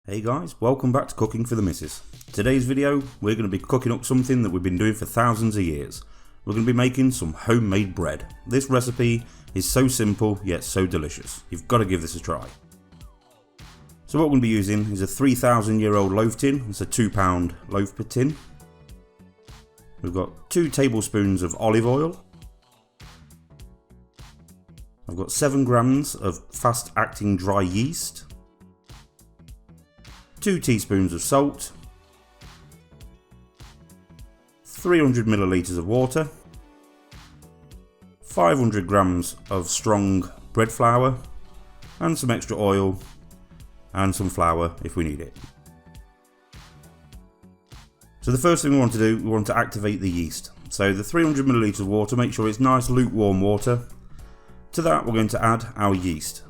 Hey guys, welcome back to Cooking for the Missus. Today's video, we're going to be cooking up something that we've been doing for thousands of years. We're going to be making some homemade bread. This recipe is so simple yet so delicious. You've got to give this a try. So what we're going to be using is a 3,000-year-old loaf tin. It's a 2-pound loaf tin. We've got 2 tablespoons of olive oil. I've got 7 grams of fast-acting dry yeast. 2 teaspoons of salt, 300 millilitres of water, 500 grams of strong bread flour, and some extra oil and some flour if we need it. So the first thing we want to do, we want to activate the yeast. So the 300 millilitres of water, make sure it's nice lukewarm water. To that we're going to add our yeast.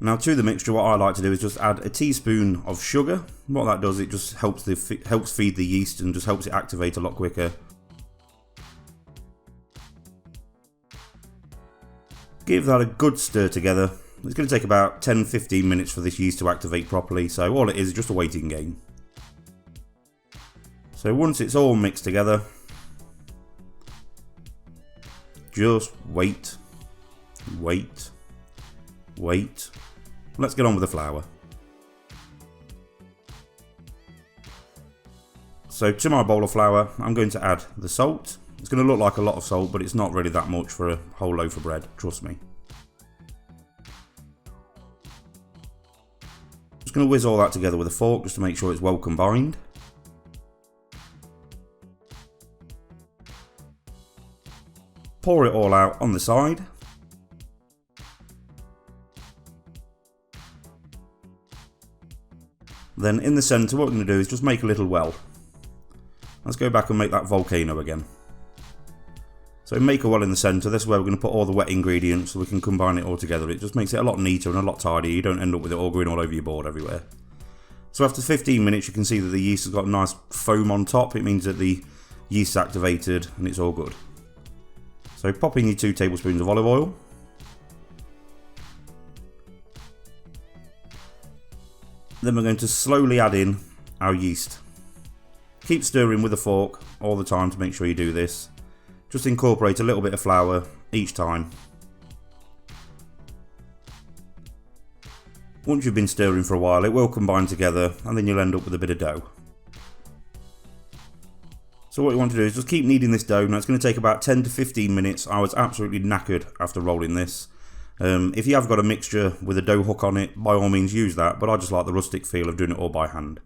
Now to the mixture, what I like to do is just add a teaspoon of sugar. What that does, it just helps feed the yeast and just helps it activate a lot quicker. Give that a good stir together. It's going to take about 10-15 minutes for this yeast to activate properly, so all it is just a waiting game. So once it's all mixed together, just wait. Let's get on with the flour. So to my bowl of flour, I'm going to add the salt. It's going to look like a lot of salt, but it's not really that much for a whole loaf of bread, trust me. Just going to whiz all that together with a fork just to make sure it's well combined. Pour it all out on the side. Then in the centre, what we're going to do is just make a little well. Let's go back and make that volcano again. So make a well in the centre. This is where we're going to put all the wet ingredients so we can combine it all together. It just makes it a lot neater and a lot tidier. You don't end up with it all going all over your board everywhere. So after 15 minutes, you can see that the yeast has got a nice foam on top. It means that the yeast's activated and it's all good. So pop in your 2 tablespoons of olive oil. Then we're going to slowly add in our yeast. Keep stirring with a fork all the time to make sure you do this. Just incorporate a little bit of flour each time. Once you've been stirring for a while, it will combine together and then you'll end up with a bit of dough. So what you want to do is just keep kneading this dough. Now it's going to take about 10 to 15 minutes. I was absolutely knackered after rolling this. If you have got a mixture with a dough hook on it, by all means use that, but I just like the rustic feel of doing it all by hand.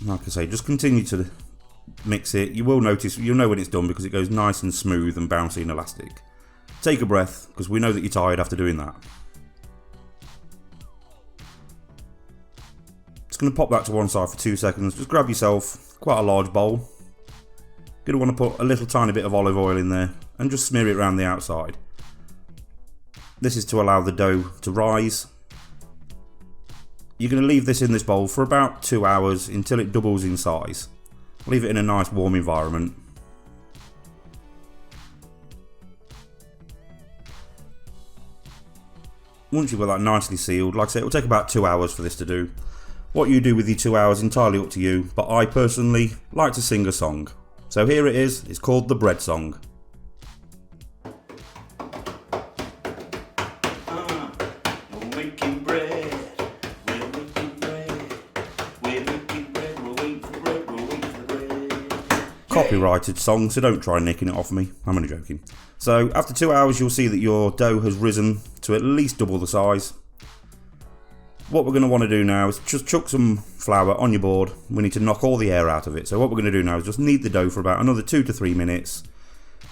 Like I say, just continue to mix it. You will notice, you'll know when it's done because it goes nice and smooth and bouncy and elastic. Take a breath, because we know that you're tired after doing that. Just going to pop that to one side for 2 seconds. Just grab yourself quite a large bowl. Going to want to put a little tiny bit of olive oil in there and just smear it around the outside. This is to allow the dough to rise. You're going to leave this in this bowl for about 2 hours until it doubles in size. Leave it in a nice warm environment. Once you've got that nicely sealed, like I say, it will take about 2 hours for this to do. What you do with your 2 hours entirely up to you, but I personally like to sing a song. So here it is, it's called the bread song. We're making bread, we're making bread, we're making bread, we're waiting for bread, we're waiting for bread. Copyrighted song, so don't try nicking it off me, I'm only joking. So after 2 hours you'll see that your dough has risen to at least double the size. What we're going to want to do now is just chuck some flour on your board. We need to knock all the air out of it. So what we're going to do now is just knead the dough for about another 2 to 3 minutes,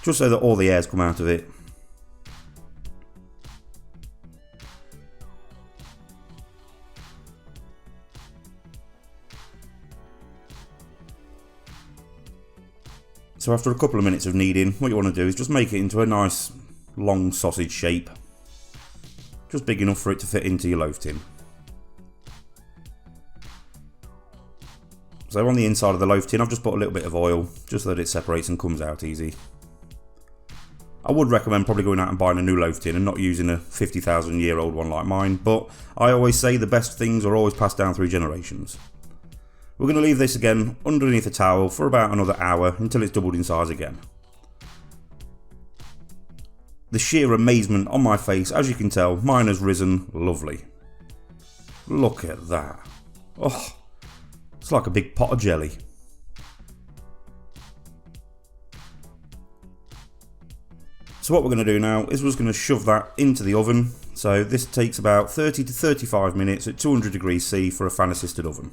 just so that all the air's come out of it. So after a couple of minutes of kneading, what you want to do is just make it into a nice long sausage shape. Just big enough for it to fit into your loaf tin. So on the inside of the loaf tin I've just put a little bit of oil just so that it separates and comes out easy. I would recommend probably going out and buying a new loaf tin and not using a 50,000-year-old one like mine, but I always say the best things are always passed down through generations. We're going to leave this again underneath a towel for about another hour until it's doubled in size again. The sheer amazement on my face, as you can tell, mine has risen lovely. Look at that. Oh, it's like a big pot of jelly. So what we're going to do now is we're just going to shove that into the oven. So this takes about 30 to 35 minutes at 200 degrees C for a fan assisted oven.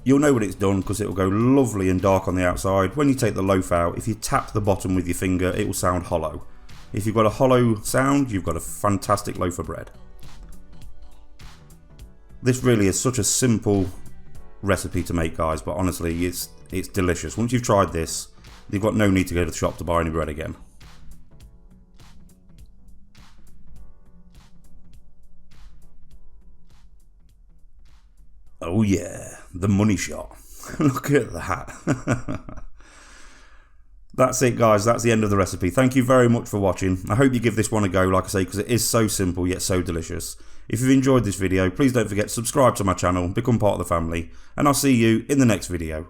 You'll know when it's done because it will go lovely and dark on the outside. When you take the loaf out, if you tap the bottom with your finger, it will sound hollow. If you've got a hollow sound, you've got a fantastic loaf of bread. This really is such a simple recipe to make, guys, but honestly, it's delicious. Once you've tried this, you've got no need to go to the shop to buy any bread again. Oh yeah, the money shot. Look at that. That's it, guys. That's the end of the recipe. Thank you very much for watching. I hope you give this one a go, like I say, because it is so simple yet so delicious. If you've enjoyed this video, please don't forget to subscribe to my channel, become part of the family, and I'll see you in the next video.